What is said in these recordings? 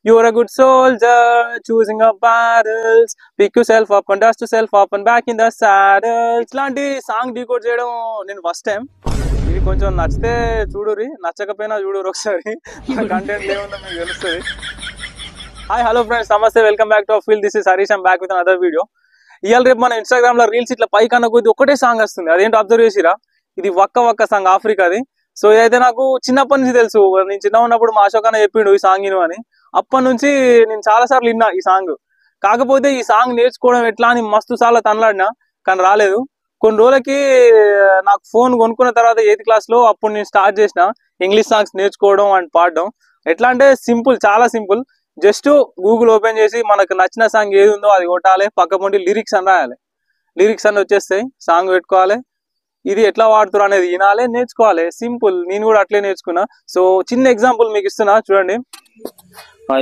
You're a good soldier, choosing your battles. Pick yourself up and dust yourself up and back in the saddle. ఇట్లాంటి song decode చేయడం నేను first time. ఇది కొంచెం నచ్చితే చూడురి, నచ్చకపోయినా చూడురు ఒకసారి. కంటెంట్ ఏముందో మీకు తెలుస్తుంది. హాయ్ హలో ఫ్రెండ్స్, నమస్తే, welcome back to our field. This is Harish, I'm back with another video. ఇవాళ రేపు మన ఇన్స్టాగ్రామ్ లో రీల్స్ ఇట్లా పైకి అన్న కొద్ది ఒకటే సాంగ్ వస్తుంది. అదేంటో అబ్జర్వ్ చేసిరా? ఇది వక్క వక్క సాంగ్, ఆఫ్రికాది. సో ఇదైతే నాకు చిన్నప్పటి నుంచి తెలుసు. నేను చిన్న ఉన్నప్పుడు మా అశోక్ అన్న చెప్పిండు ఈ సాంగ్ అని. అప్పటి నుంచి నేను చాలా సార్లు విన్నా ఈ సాంగ్. కాకపోతే ఈ సాంగ్ నేర్చుకోవడం ఎట్లా అని మస్తు సార్లు తనలాడినా, కానీ రాలేదు. కొన్ని రోజులకి నాకు ఫోన్ కొనుక్కున్న తర్వాత 8th క్లాస్ లో అప్పుడు నేను స్టార్ట్ చేసిన ఇంగ్లీష్ సాంగ్స్ నేర్చుకోవడం అండ్ పాడడం. ఎట్లా అంటే సింపుల్, చాలా సింపుల్. జస్ట్ గూగుల్ ఓపెన్ చేసి మనకు నచ్చిన సాంగ్ ఏది ఉందో అది కొట్టాలి, పక్క పొంటి లిరిక్స్ అని రాయాలి. లిరిక్స్ అన్ని వచ్చేస్తాయి, సాంగ్ పెట్టుకోవాలి. ఇది ఎట్లా వాడుతారు అనేది వినాలి, నేర్చుకోవాలి. సింపుల్. నేను కూడా అట్లే నేర్చుకున్నా. సో చిన్న ఎగ్జాంపుల్ మీకు ఇస్తున్నా, చూడండి.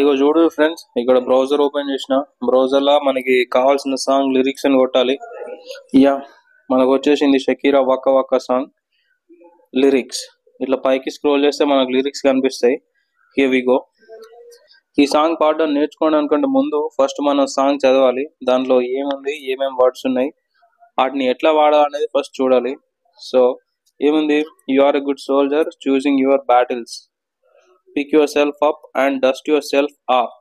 ఇగో చూడు ఫ్రెండ్స్, ఇక్కడ బ్రౌజర్ ఓపెన్ చేసిన. బ్రౌజర్ లో మనకి కావాల్సిన సాంగ్ లిరిక్స్ అని కొట్టాలి. యా, మనకు వచ్చేసింది షకీరా వక్క వక్క సాంగ్ లిరిక్స్. ఇట్లా పైకి స్క్రోల్ చేస్తే మనకు లిరిక్స్ కనిపిస్తాయి. Here we go. ఈ సాంగ్ పాడడం నేర్చుకోండి అనుకుంటే ముందు ఫస్ట్ మనం సాంగ్ చదవాలి. దాంట్లో ఏముంది, ఏమేమి వర్డ్స్ ఉన్నాయి, వాటిని ఎట్లా వాడాలనేది ఫస్ట్ చూడాలి. సో ఏముంది, you are a good soldier choosing your battles, pick yourself up and dust yourself of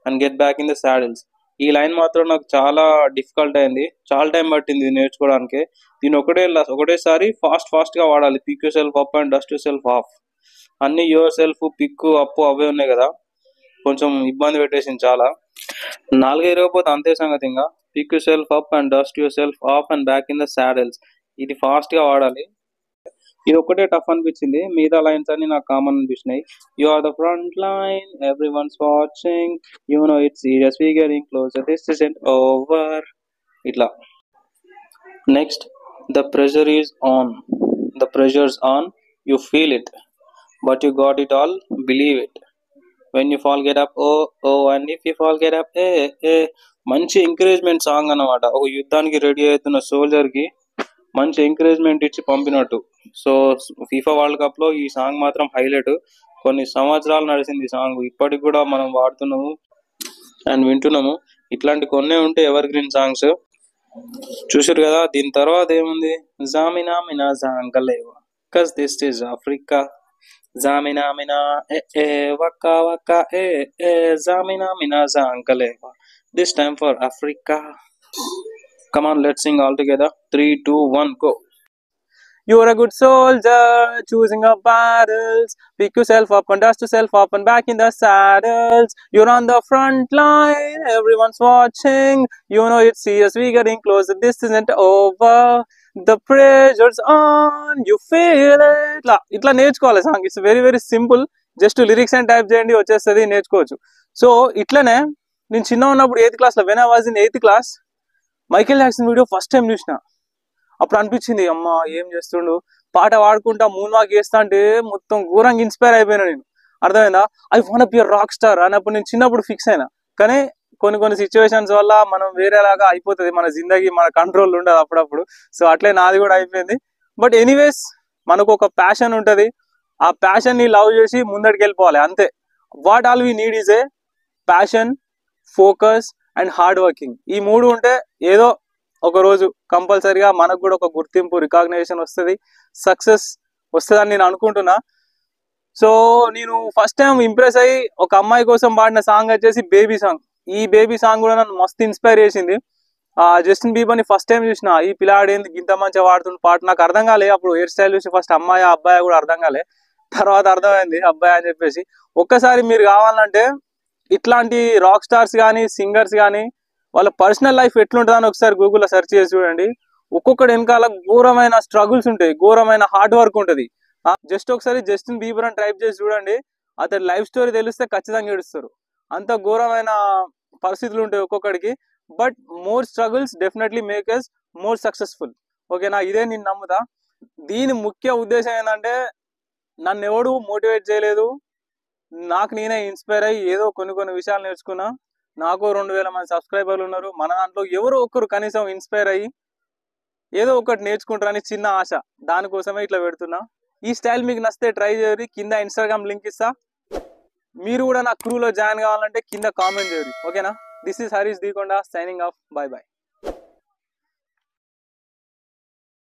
and get back in the సాడిల్స్. ఈ లైన్ మాత్రం నాకు చాలా డిఫికల్ట్ అయింది, చాలా టైం పట్టింది ఇది నేర్చుకోవడానికి. దీన్ని ఒకటేసారి ఫాస్ట్ గా వాడాలి. Pick yourself up and dust yourself off. అన్ని యువర్ సెల్ఫ్, పిక్, అప్పు అవే ఉన్నాయి కదా, కొంచెం ఇబ్బంది పెట్టేసింది చాలా. 4 ఇరగపోతే అంతే సంగతి. ఇంకా pick yourself up and dust yourself of and back in the సాడిల్స్. ఇది ఫాస్ట్ గా వాడాలి. ఇది ఒక్కటే టఫ్ అనిపించింది, మిగతా లైన్స్ అన్ని నాకు common అనిపించినాయి. You are the front line, every once watching, you know it's serious, we getting closure, this isn't over. ఇట్లా. Next, the pressure is on, the pressures on, you feel it but you got it all, believe it. When you fall get up, oh oh, and if you fall get up, ఏ ఏ. మంచి encouragement song అన్నమాట. ఒక యుద్ధానికి ready అవుతున్న soldier కి మంచి encouragement ఇచ్చి పంపినట్టు. So FIFA world cup లో ఈ సాంగ్ మాత్రం హైలైట్. కొన్ని సంవత్సరాలు నడిచింది ఈ సాంగ్, ఇప్పటికి కూడా మనం వాడుతున్నాము అండ్ వింటున్నాము. ఇట్లాంటి కొన్నే ఉంటే ఎవర్ గ్రీన్ సాంగ్స్. చూసారు కదా. దీని తర్వాత ఏముంది, జామినా మినా జాంగలేవా కస్ దిస్ ఇస్ ఆఫ్రికా, జామినా మినా ఏ ఏ వక్క వక్క ఏ ఏ, జామినా Mina జాంగలేవా, this time for Africa. Come on, let's sing all together. 3, 2, 1, go. You're a good soldier, choosing your battles. Pick yourself up and dust yourself up and back in the saddles. You're on the front line, everyone's watching. You know it's serious, we getting closer, this isn't over. The pressure's on, you feel it. ఇట్లా నేర్చుకోవాలి song. It's very very simple. Just lyrics and type చేయండి, వచ్చేస్తుంది, నేర్చుకోవచ్చు. So ఇట్లనే నేను చిన్న ఉన్నప్పుడు 8th class లో, when I was in 8th class, Michael Jackson video first time చూసిన. అప్పుడు అనిపించింది, అమ్మ ఏం చేస్తుండు, పాట పాడుకుంటా మూన్ వాక్ చేస్తా అంటే మొత్తం ఘోరంగా ఇన్స్పైర్ అయిపోయినా నేను. అర్థమైందా? I want be a rock star అని అప్పుడు నేను చిన్నప్పుడు ఫిక్స్ అయినా. కానీ కొన్ని సిచ్యువేషన్స్ వల్ల మనం వేరేలాగా అయిపోతుంది, మన జిందగీ మన కంట్రోల్ ఉండదు అప్పుడప్పుడు. సో అట్లే నాది కూడా అయిపోయింది. బట్ ఎనీవేస్, మనకు ఒక ప్యాషన్ ఉంటుంది. ఆ ప్యాషన్ ని లవ్ చేసి ముందడికి వెళ్ళిపోవాలి, అంతే. What all we need is a passion, focus and hard working. ఈ 3 ఉంటే ఏదో ఒక రోజు కంపల్సరీగా మనకు కూడా ఒక గుర్తింపు, రికాగ్నైజేషన్ వస్తుంది, సక్సెస్ వస్తుందని నేను అనుకుంటున్నా. సో నేను ఫస్ట్ టైం ఇంప్రెస్ అయ్యి ఒక అమ్మాయి కోసం పాడిన సాంగ్ వచ్చేసి బేబీ సాంగ్. ఈ బేబీ సాంగ్ కూడా నన్ను మస్తు ఇన్స్పైర్ చేసింది. జస్టిన్ బీబర్ని ఫస్ట్ టైం చూసిన. ఈ పిల్లాడేంది ఇంత మంచిగా పాడుతున్న పాట నాకు అర్థం కాలే. అప్పుడు హెయిర్ స్టైల్ చూసి ఫస్ట్ అమ్మాయి అబ్బాయి కూడా అర్థం కాలే, తర్వాత అర్థమైంది అబ్బాయి అని చెప్పేసి. ఒక్కసారి మీరు కావాలంటే ఇట్లాంటి రాక్ స్టార్స్ కానీ సింగర్స్ కానీ వాళ్ళ పర్సనల్ లైఫ్ ఎట్లుంటుందని ఒకసారి గూగుల్లో సెర్చ్ చేసి చూడండి. ఒక్కొక్కటి వెనకాల ఘోరమైన స్ట్రగుల్స్ ఉంటాయి, ఘోరమైన హార్డ్ వర్క్ ఉంటుంది. జస్ట్ ఒకసారి జస్టిన్ బీబర్ అని టైప్ చేసి చూడండి, అతని లైఫ్ స్టోరీ తెలిస్తే ఖచ్చితంగా ఏడుస్తారు. అంత ఘోరమైన పరిస్థితులు ఉంటాయి ఒక్కొక్కడికి. But more struggles definitely make us more successful. ఓకేనా? ఇదే నేను నమ్ముతా. దీని ముఖ్య ఉద్దేశం ఏంటంటే, నన్ను ఎవడు మోటివేట్ చేయలేదు, నాకు నేనే ఇన్స్పైర్ అయ్యి ఏదో కొన్ని విషయాలు నేర్చుకున్నా. నాకు 2000 మంది సబ్స్క్రైబర్లు ఉన్నారు. మన దాంట్లో ఎవరో ఒకరు కనీసం ఇన్స్పైర్ అయ్యి ఏదో ఒకటి నేర్చుకుంటారని చిన్న ఆశ, దానికోసమే ఇట్లా పెడుతున్నా. ఈ స్టైల్ మీకు నచ్చితే ట్రై చేయరు. కింద ఇన్స్టాగ్రామ్ లింక్ ఇస్తా, మీరు కూడా నా క్రూలో జాయిన్ కావాలంటే కింద కామెంట్ చేయండి, ఓకేనా? This is Harish Deekonda signing off. By by.